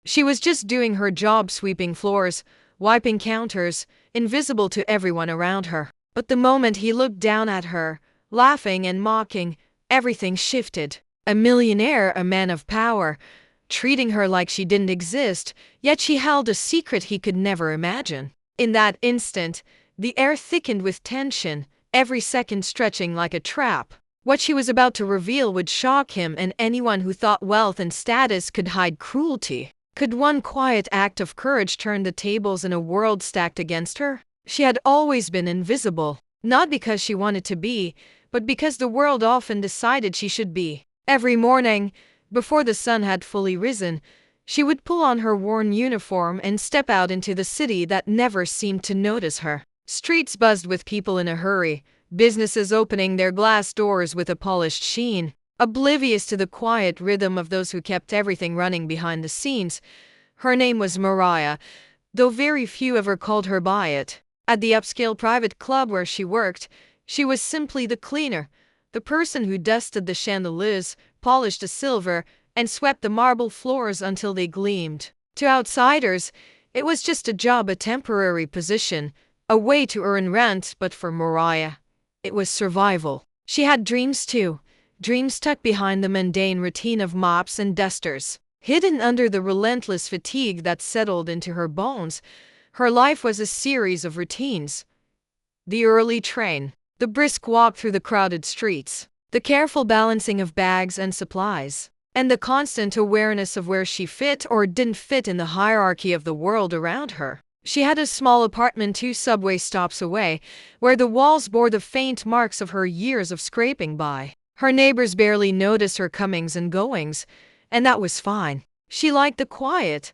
She was just doing her job, sweeping floors, wiping counters, invisible to everyone around her. But the moment he looked down at her, laughing and mocking, everything shifted. A millionaire, a man of power, treating her like she didn't exist, yet she held a secret he could never imagine. In that instant, the air thickened with tension, every second stretching like a trap. What she was about to reveal would shock him and anyone who thought wealth and status could hide cruelty. Could one quiet act of courage turn the tables in a world stacked against her? She had always been invisible, not because she wanted to be, but because the world often decided she should be. Every morning, before the sun had fully risen, she would pull on her worn uniform and step out into the city that never seemed to notice her. Streets buzzed with people in a hurry, businesses opening their glass doors with a polished sheen. Oblivious to the quiet rhythm of those who kept everything running behind the scenes. Her name was Mariah, though very few ever called her by it. At the upscale private club where she worked, she was simply the cleaner, the person who dusted the chandeliers, polished the silver, and swept the marble floors until they gleamed. To outsiders, it was just a job, a temporary position, a way to earn rent, but for Mariah, it was survival. She had dreams too. Dreams tucked behind the mundane routine of mops and dusters. Hidden under the relentless fatigue that settled into her bones, her life was a series of routines. The early train, the brisk walk through the crowded streets, the careful balancing of bags and supplies, and the constant awareness of where she fit or didn't fit in the hierarchy of the world around her. She had a small apartment 2 subway stops away, where the walls bore the faint marks of her years of scraping by. Her neighbors barely noticed her comings and goings, and that was fine. She liked the quiet,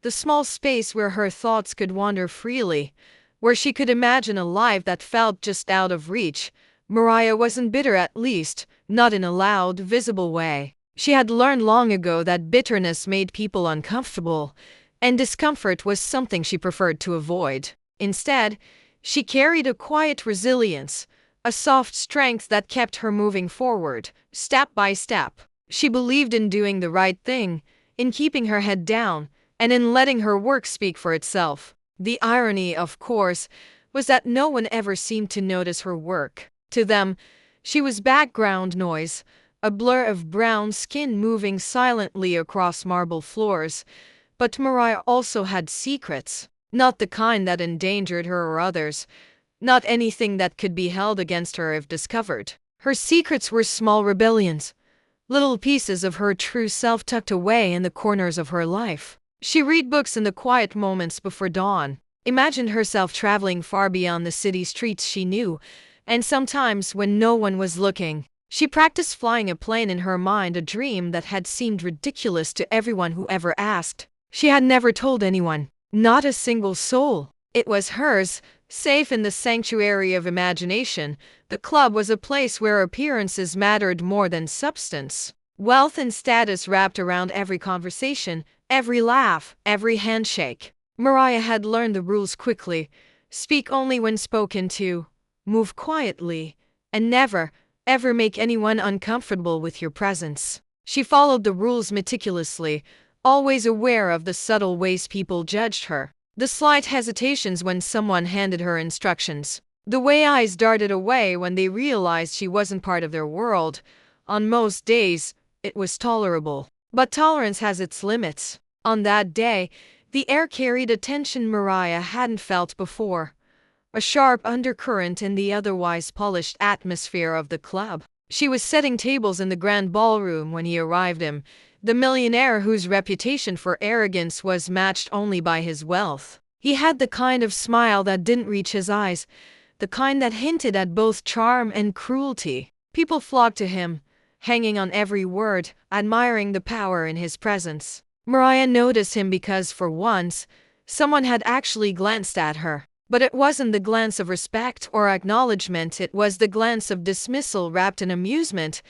the small space where her thoughts could wander freely, where she could imagine a life that felt just out of reach. Mariah wasn't bitter, at least, not in a loud, visible way. She had learned long ago that bitterness made people uncomfortable, and discomfort was something she preferred to avoid. Instead, she carried a quiet resilience, a soft strength that kept her moving forward, step by step. She believed in doing the right thing, in keeping her head down, and in letting her work speak for itself. The irony, of course, was that no one ever seemed to notice her work. To them, she was background noise, a blur of brown skin moving silently across marble floors. But Mariah also had secrets, not the kind that endangered her or others, not anything that could be held against her if discovered. Her secrets were small rebellions, little pieces of her true self tucked away in the corners of her life. She read books in the quiet moments before dawn, imagined herself traveling far beyond the city streets she knew, and sometimes when no one was looking, she practiced flying a plane in her mind, a dream that had seemed ridiculous to everyone who ever asked. She had never told anyone, not a single soul. It was hers, safe in the sanctuary of imagination. The club was a place where appearances mattered more than substance. Wealth and status wrapped around every conversation, every laugh, every handshake. Mariah had learned the rules quickly. Speak only when spoken to, move quietly, and never, ever make anyone uncomfortable with your presence. She followed the rules meticulously, always aware of the subtle ways people judged her. The slight hesitations when someone handed her instructions. The way eyes darted away when they realized she wasn't part of their world. On most days, it was tolerable. But tolerance has its limits. On that day, the air carried a tension Mariah hadn't felt before. A sharp undercurrent in the otherwise polished atmosphere of the club. She was setting tables in the grand ballroom when he arrived. The millionaire whose reputation for arrogance was matched only by his wealth. He had the kind of smile that didn't reach his eyes, the kind that hinted at both charm and cruelty. People flocked to him, hanging on every word, admiring the power in his presence. Mariah noticed him because, for once, someone had actually glanced at her. But it wasn't the glance of respect or acknowledgement, it was the glance of dismissal wrapped in amusement.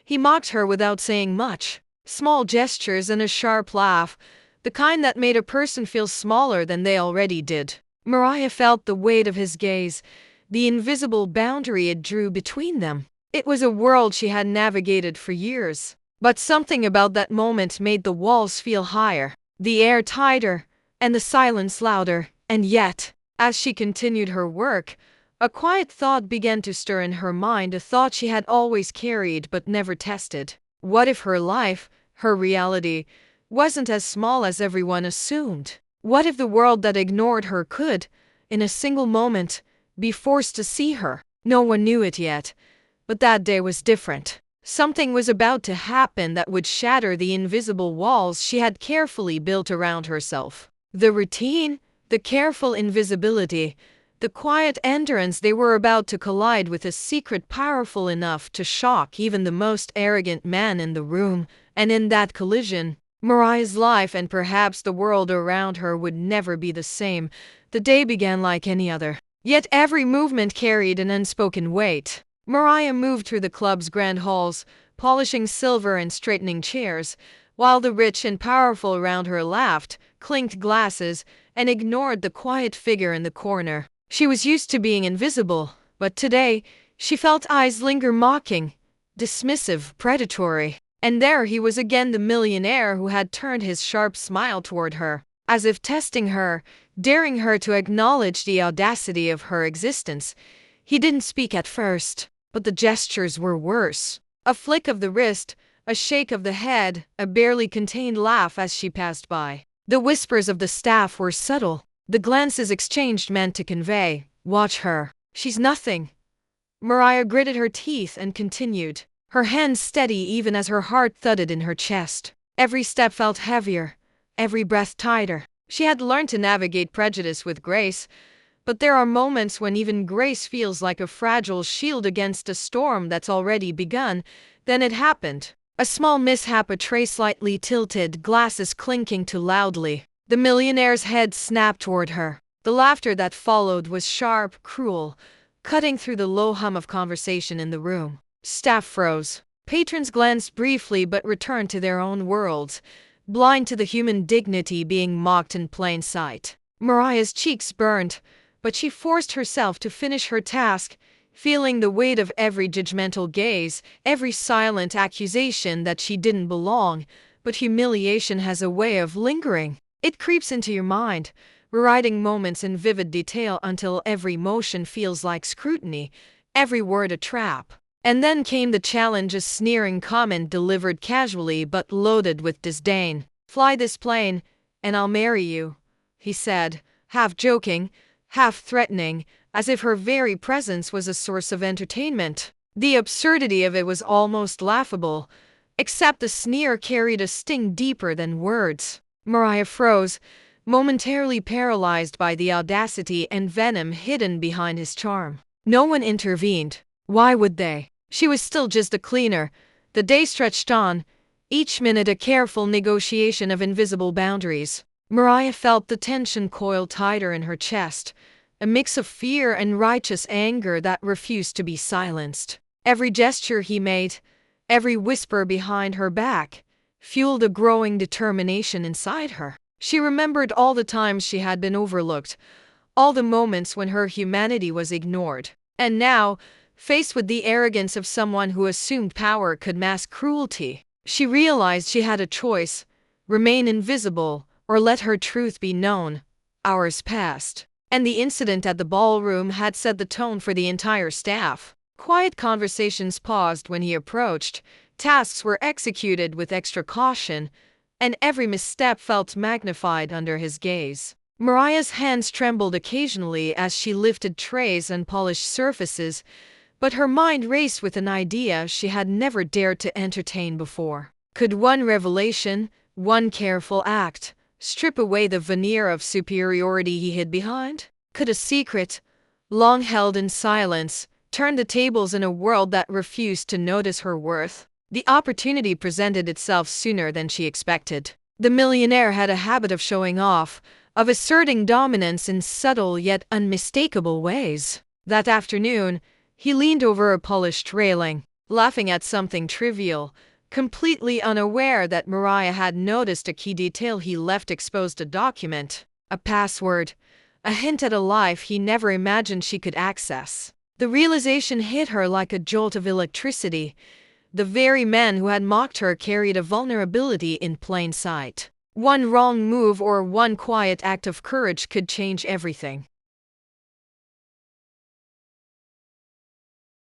He mocked her without saying much. Small gestures and a sharp laugh, the kind that made a person feel smaller than they already did. Mariah felt the weight of his gaze, the invisible boundary it drew between them. It was a world she had navigated for years. But something about that moment made the walls feel higher. the air tighter, and the silence louder. And yet, as she continued her work, a quiet thought began to stir in her mind, a thought she had always carried but never tested. What if her life, her reality, wasn't as small as everyone assumed? What if the world that ignored her could, in a single moment, be forced to see her? No one knew it yet, but that day was different. Something was about to happen that would shatter the invisible walls she had carefully built around herself. The routine, the careful invisibility, the quiet endurance, they were about to collide with a secret powerful enough to shock even the most arrogant man in the room. And in that collision, Mariah's life and perhaps the world around her would never be the same. The day began like any other, yet every movement carried an unspoken weight. Mariah moved through the club's grand halls, polishing silver and straightening chairs, while the rich and powerful around her laughed, clinked glasses, and ignored the quiet figure in the corner. She was used to being invisible, but today, she felt eyes linger, mocking, dismissive, predatory. And there he was again, the millionaire who had turned his sharp smile toward her, as if testing her, daring her to acknowledge the audacity of her existence. He didn't speak at first, but the gestures were worse. A flick of the wrist, a shake of the head, a barely contained laugh as she passed by. The whispers of the staff were subtle. The glances exchanged meant to convey, "Watch her. She's nothing." Mariah gritted her teeth and continued, her hands steady even as her heart thudded in her chest. Every step felt heavier, every breath tighter. She had learned to navigate prejudice with grace, but there are moments when even grace feels like a fragile shield against a storm that's already begun. Then it happened. A small mishap, a tray slightly tilted, glasses clinking too loudly. The millionaire's head snapped toward her. The laughter that followed was sharp, cruel, cutting through the low hum of conversation in the room. Staff froze. Patrons glanced briefly but returned to their own worlds, blind to the human dignity being mocked in plain sight. Mariah's cheeks burned, but she forced herself to finish her task, feeling the weight of every judgmental gaze, every silent accusation that she didn't belong. But humiliation has a way of lingering. It creeps into your mind, rewriting moments in vivid detail until every motion feels like scrutiny, every word a trap. And then came the challenge, a sneering comment delivered casually but loaded with disdain. "Fly this plane, and I'll marry you," he said, half joking, half threatening, as if her very presence was a source of entertainment. The absurdity of it was almost laughable, except the sneer carried a sting deeper than words. Mariah froze, momentarily paralyzed by the audacity and venom hidden behind his charm. No one intervened. Why would they? She was still just a cleaner. The day stretched on, each minute a careful negotiation of invisible boundaries. Mariah felt the tension coil tighter in her chest, a mix of fear and righteous anger that refused to be silenced. Every gesture he made, every whisper behind her back, fueled a growing determination inside her. She remembered all the times she had been overlooked, all the moments when her humanity was ignored. And now, faced with the arrogance of someone who assumed power could mask cruelty, she realized she had a choice: remain invisible or let her truth be known. Hours passed, and the incident at the ballroom had set the tone for the entire staff. Quiet conversations paused when he approached, tasks were executed with extra caution, and every misstep felt magnified under his gaze. Mariah's hands trembled occasionally as she lifted trays and polished surfaces, but her mind raced with an idea she had never dared to entertain before. Could one revelation, one careful act, strip away the veneer of superiority he hid behind? Could a secret, long held in silence, turn the tables in a world that refused to notice her worth? The opportunity presented itself sooner than she expected. The millionaire had a habit of showing off, of asserting dominance in subtle yet unmistakable ways. That afternoon, he leaned over a polished railing, laughing at something trivial, completely unaware that Mariah had noticed a key detail he left exposed: a document, a password, a hint at a life he never imagined she could access. The realization hit her like a jolt of electricity. The very man who had mocked her carried a vulnerability in plain sight. One wrong move or one quiet act of courage could change everything.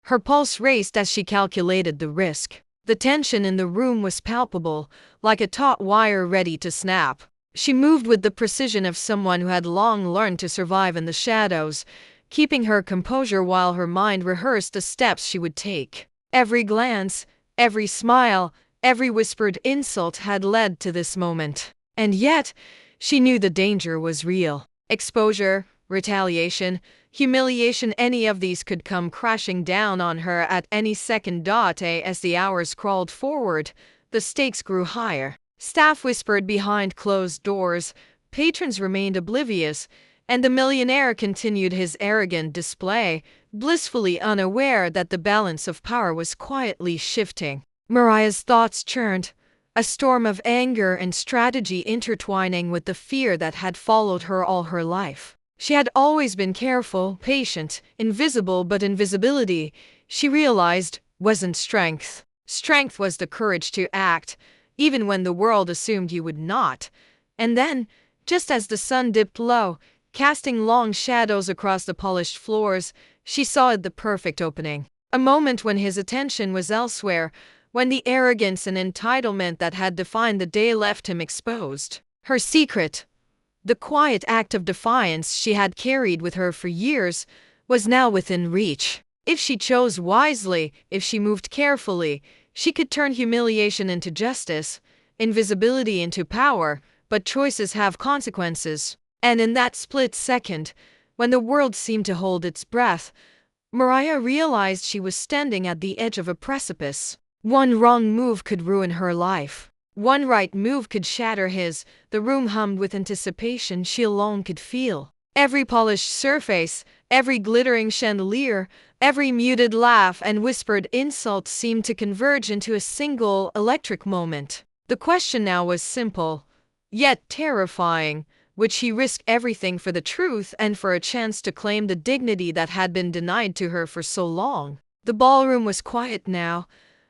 Her pulse raced as she calculated the risk. The tension in the room was palpable, like a taut wire ready to snap. She moved with the precision of someone who had long learned to survive in the shadows, keeping her composure while her mind rehearsed the steps she would take. Every glance, every smile, every whispered insult had led to this moment. And yet, she knew the danger was real. Exposure, retaliation, humiliation, any of these could come crashing down on her at any second. As the hours crawled forward, the stakes grew higher. Staff whispered behind closed doors, patrons remained oblivious, and the millionaire continued his arrogant display, blissfully unaware that the balance of power was quietly shifting. Mariah's thoughts churned, a storm of anger and strategy intertwining with the fear that had followed her all her life. She had always been careful, patient, invisible, but invisibility, she realized, wasn't strength. Strength was the courage to act, even when the world assumed you would not. And then, just as the sun dipped low, casting long shadows across the polished floors, she saw it, the perfect opening. A moment when his attention was elsewhere, when the arrogance and entitlement that had defined the day left him exposed. Her secret, the quiet act of defiance she had carried with her for years, was now within reach. If she chose wisely, if she moved carefully, she could turn humiliation into justice, invisibility into power, but choices have consequences. And in that split second, when the world seemed to hold its breath, Mariah realized she was standing at the edge of a precipice. One wrong move could ruin her life. One right move could shatter his. The room hummed with anticipation she alone could feel. Every polished surface, every glittering chandelier, every muted laugh and whispered insult seemed to converge into a single electric moment. The question now was simple, yet terrifying. Would she risk everything for the truth and for a chance to claim the dignity that had been denied to her for so long? The ballroom was quiet now,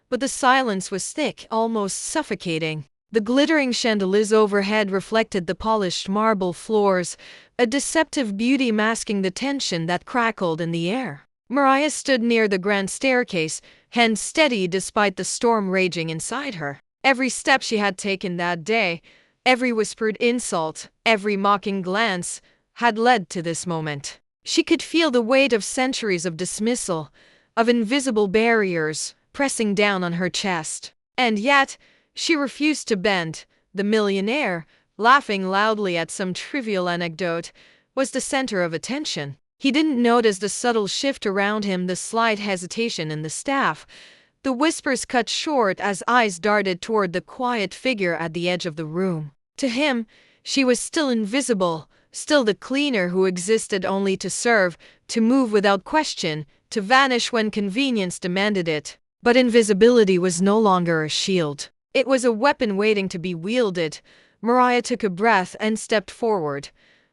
but the silence was thick, almost suffocating. The glittering chandeliers overhead reflected the polished marble floors, a deceptive beauty masking the tension that crackled in the air. Mariah stood near the grand staircase, hands steady despite the storm raging inside her. Every step she had taken that day, every whispered insult, every mocking glance, had led to this moment. She could feel the weight of centuries of dismissal, of invisible barriers, pressing down on her chest. And yet, she refused to bend. The millionaire, laughing loudly at some trivial anecdote, was the center of attention. He didn't notice the subtle shift around him, the slight hesitation in the staff. The whispers cut short as eyes darted toward the quiet figure at the edge of the room. To him, she was still invisible, still the cleaner who existed only to serve, to move without question, to vanish when convenience demanded it. But invisibility was no longer a shield. It was a weapon waiting to be wielded. Mariah took a breath and stepped forward,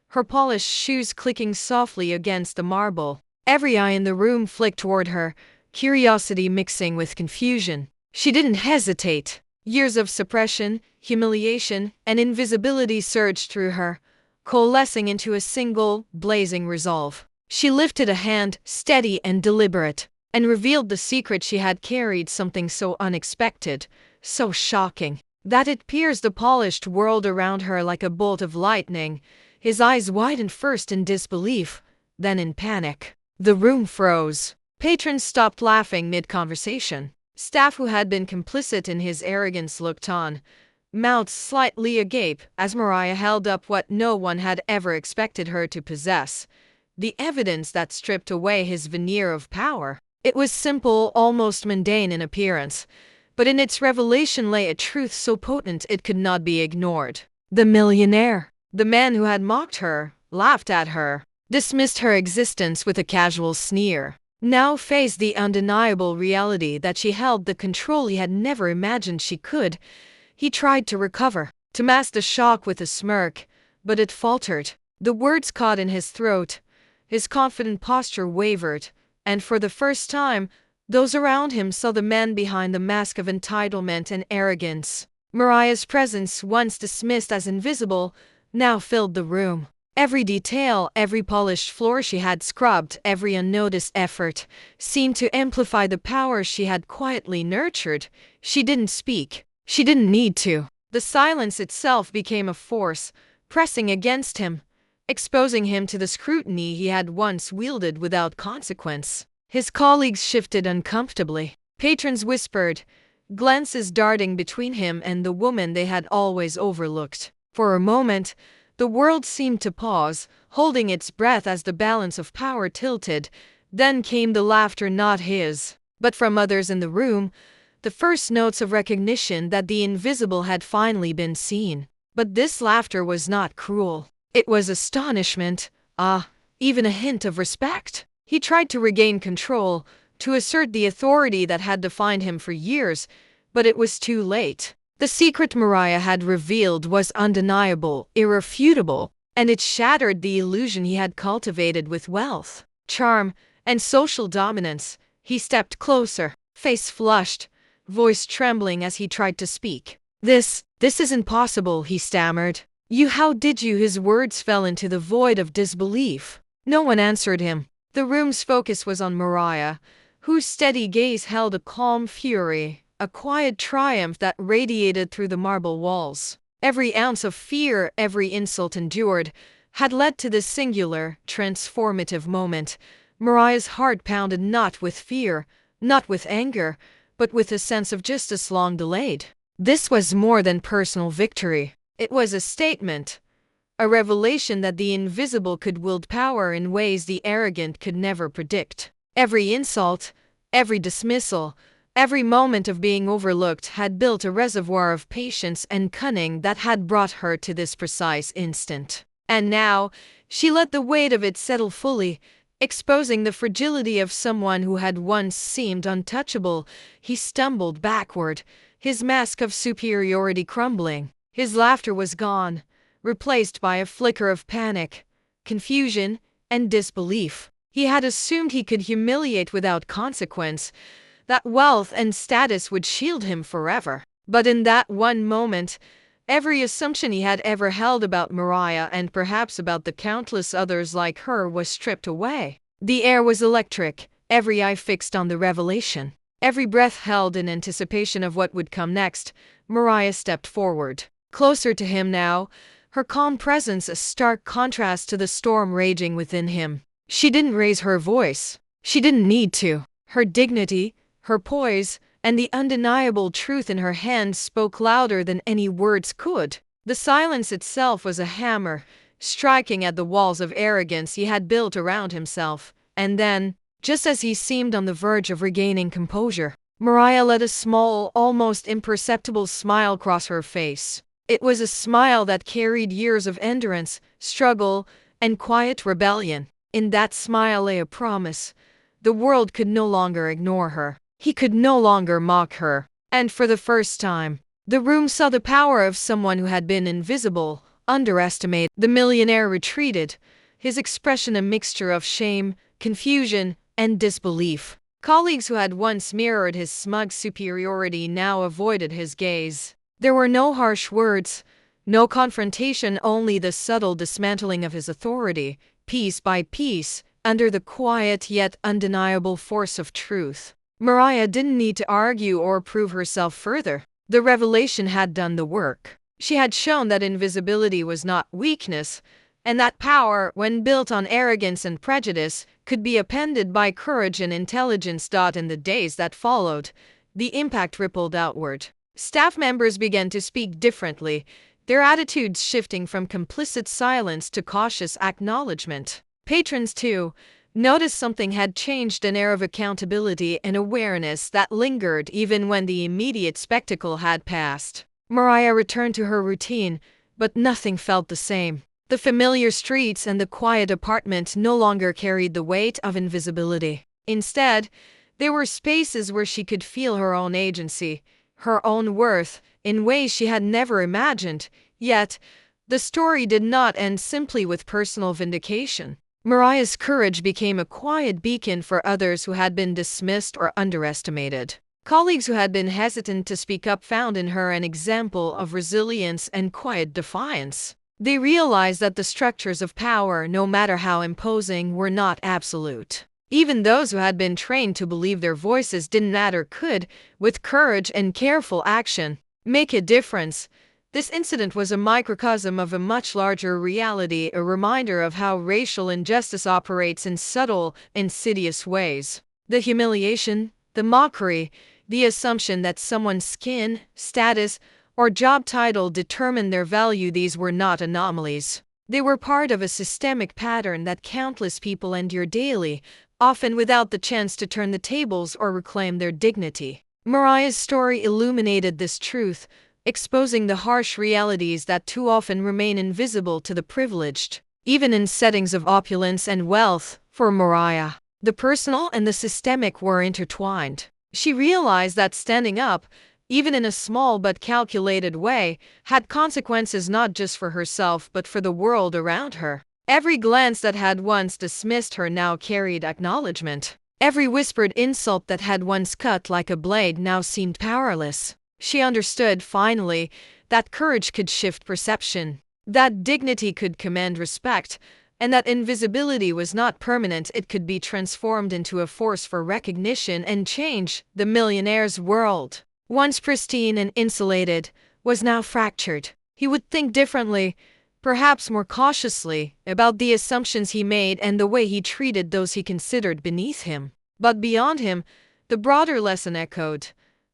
her polished shoes clicking softly against the marble. Every eye in the room flicked toward her, curiosity mixing with confusion. She didn't hesitate. Years of suppression, humiliation, and invisibility surged through her, coalescing into a single, blazing resolve. She lifted a hand, steady and deliberate, and revealed the secret she had carried, something so unexpected, so shocking, that it pierced the polished world around her like a bolt of lightning. His eyes widened first in disbelief, then in panic. The room froze. Patrons stopped laughing mid-conversation. Staff who had been complicit in his arrogance looked on, mouths slightly agape, as Mariah held up what no one had ever expected her to possess, the evidence that stripped away his veneer of power. It was simple, almost mundane in appearance, but in its revelation lay a truth so potent it could not be ignored. The millionaire, the man who had mocked her, laughed at her, dismissed her existence with a casual sneer, now faced the undeniable reality that she held the control he had never imagined she could. He tried to recover, to mask the shock with a smirk, but it faltered. The words caught in his throat, his confident posture wavered, and for the first time, those around him saw the man behind the mask of entitlement and arrogance. Mariah's presence, once dismissed as invisible, now filled the room. Every detail, every polished floor she had scrubbed, every unnoticed effort, seemed to amplify the power she had quietly nurtured. She didn't speak. She didn't need to. The silence itself became a force, pressing against him, exposing him to the scrutiny he had once wielded without consequence. His colleagues shifted uncomfortably. Patrons whispered, glances darting between him and the woman they had always overlooked. For a moment, the world seemed to pause, holding its breath as the balance of power tilted. Then came the laughter, not his, but from others in the room, the first notes of recognition that the invisible had finally been seen. But this laughter was not cruel. It was astonishment, even a hint of respect. He tried to regain control, to assert the authority that had defined him for years, but it was too late. The secret Mariah had revealed was undeniable, irrefutable, and it shattered the illusion he had cultivated with wealth, charm, and social dominance. He stepped closer, face flushed, voice trembling as he tried to speak. This isn't possible, he stammered. How did you? His words fell into the void of disbelief. No one answered him. The room's focus was on Mariah, whose steady gaze held a calm fury, a quiet triumph that radiated through the marble walls. Every ounce of fear, every insult endured, had led to this singular, transformative moment. Mariah's heart pounded not with fear, not with anger, but with a sense of justice long delayed. This was more than personal victory. It was a statement, a revelation that the invisible could wield power in ways the arrogant could never predict. Every insult, every dismissal, every moment of being overlooked had built a reservoir of patience and cunning that had brought her to this precise instant. And now, she let the weight of it settle fully, exposing the fragility of someone who had once seemed untouchable. He stumbled backward, his mask of superiority crumbling. His laughter was gone, replaced by a flicker of panic, confusion, and disbelief. He had assumed he could humiliate without consequence, that wealth and status would shield him forever. But in that one moment, every assumption he had ever held about Mariah and perhaps about the countless others like her was stripped away. The air was electric, every eye fixed on the revelation, every breath held in anticipation of what would come next. Mariah stepped forward, closer to him now, her calm presence a stark contrast to the storm raging within him. She didn't raise her voice. She didn't need to. Her dignity, her poise, and the undeniable truth in her hands spoke louder than any words could. The silence itself was a hammer, striking at the walls of arrogance he had built around himself. And then, just as he seemed on the verge of regaining composure, Mariah let a small, almost imperceptible smile cross her face. It was a smile that carried years of endurance, struggle, and quiet rebellion. In that smile lay a promise. The world could no longer ignore her. He could no longer mock her. And for the first time, the room saw the power of someone who had been invisible, underestimated. The millionaire retreated, his expression a mixture of shame, confusion, and disbelief. Colleagues who had once mirrored his smug superiority now avoided his gaze. There were no harsh words, no confrontation, only the subtle dismantling of his authority, piece by piece, under the quiet yet undeniable force of truth. Mariah didn't need to argue or prove herself further. The revelation had done the work. She had shown that invisibility was not weakness, and that power, when built on arrogance and prejudice, could be upended by courage and intelligence. In the days that followed, the impact rippled outward. Staff members began to speak differently, their attitudes shifting from complicit silence to cautious acknowledgement. Patrons, too, noticed something had changed, an air of accountability and awareness that lingered even when the immediate spectacle had passed. Mariah returned to her routine, but nothing felt the same. The familiar streets and the quiet apartment no longer carried the weight of invisibility. Instead, there were spaces where she could feel her own agency, her own worth, in ways she had never imagined. Yet, the story did not end simply with personal vindication. Mariah's courage became a quiet beacon for others who had been dismissed or underestimated. Colleagues who had been hesitant to speak up found in her an example of resilience and quiet defiance. They realized that the structures of power, no matter how imposing, were not absolute. Even those who had been trained to believe their voices didn't matter could, with courage and careful action, make a difference. This incident was a microcosm of a much larger reality, a reminder of how racial injustice operates in subtle, insidious ways. The humiliation, the mockery, the assumption that someone's skin, status, or job title determined their value, these were not anomalies. They were part of a systemic pattern that countless people endure daily, often without the chance to turn the tables or reclaim their dignity. Mariah's story illuminated this truth, exposing the harsh realities that too often remain invisible to the privileged. Even in settings of opulence and wealth, for Mariah, the personal and the systemic were intertwined. She realized that standing up, even in a small but calculated way, had consequences not just for herself but for the world around her. Every glance that had once dismissed her now carried acknowledgement. Every whispered insult that had once cut like a blade now seemed powerless. She understood, finally, that courage could shift perception, that dignity could command respect, and that invisibility was not permanent. It could be transformed into a force for recognition and change. The millionaire's world, once pristine and insulated, was now fractured. He would think differently, perhaps more cautiously, about the assumptions he made and the way he treated those he considered beneath him. But beyond him, the broader lesson echoed.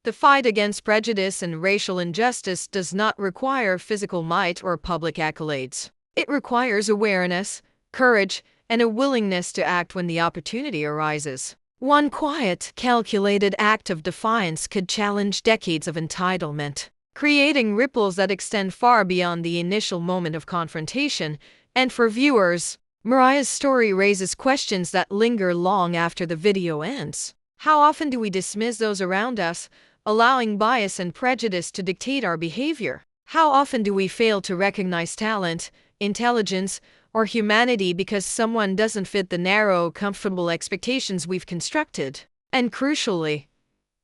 The fight against prejudice and racial injustice does not require physical might or public accolades. It requires awareness, courage, and a willingness to act when the opportunity arises. One quiet, calculated act of defiance could challenge decades of entitlement, creating ripples that extend far beyond the initial moment of confrontation. And for viewers, Mariah's story raises questions that linger long after the video ends. How often do we dismiss those around us, allowing bias and prejudice to dictate our behavior? How often do we fail to recognize talent, intelligence, or humanity because someone doesn't fit the narrow, comfortable expectations we've constructed? And crucially,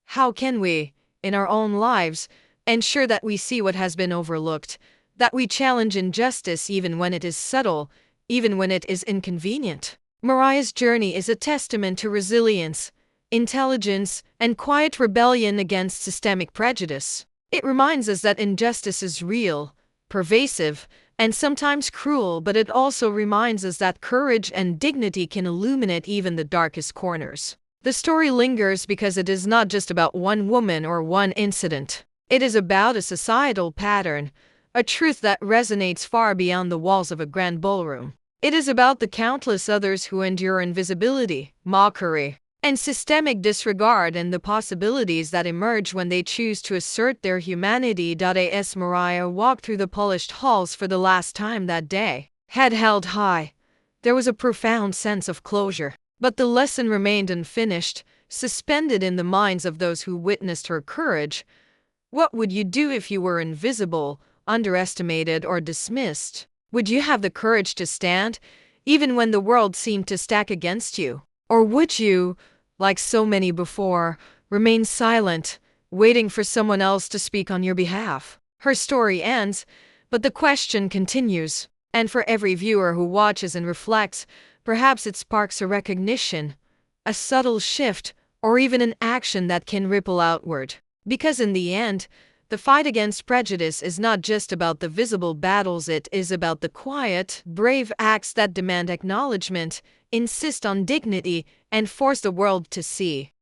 how can we, in our own lives, ensure that we see what has been overlooked, that we challenge injustice even when it is subtle, even when it is inconvenient? Mariah's journey is a testament to resilience, intelligence, and quiet rebellion against systemic prejudice. It reminds us that injustice is real, pervasive, and sometimes cruel, but it also reminds us that courage and dignity can illuminate even the darkest corners. The story lingers because it is not just about one woman or one incident. It is about a societal pattern, a truth that resonates far beyond the walls of a grand ballroom. It is about the countless others who endure invisibility, mockery, and systemic disregard, and the possibilities that emerge when they choose to assert their humanity. As Mariah walked through the polished halls for the last time that day, head held high, there was a profound sense of closure. But the lesson remained unfinished, suspended in the minds of those who witnessed her courage. What would you do if you were invisible, underestimated, or dismissed? Would you have the courage to stand, even when the world seemed to stack against you? Or would you, like so many before, remain silent, waiting for someone else to speak on your behalf? Her story ends, but the question continues. And for every viewer who watches and reflects, perhaps it sparks a recognition, a subtle shift, or even an action that can ripple outward. Because in the end, the fight against prejudice is not just about the visible battles, it is about the quiet, brave acts that demand acknowledgement, insist on dignity, and force the world to see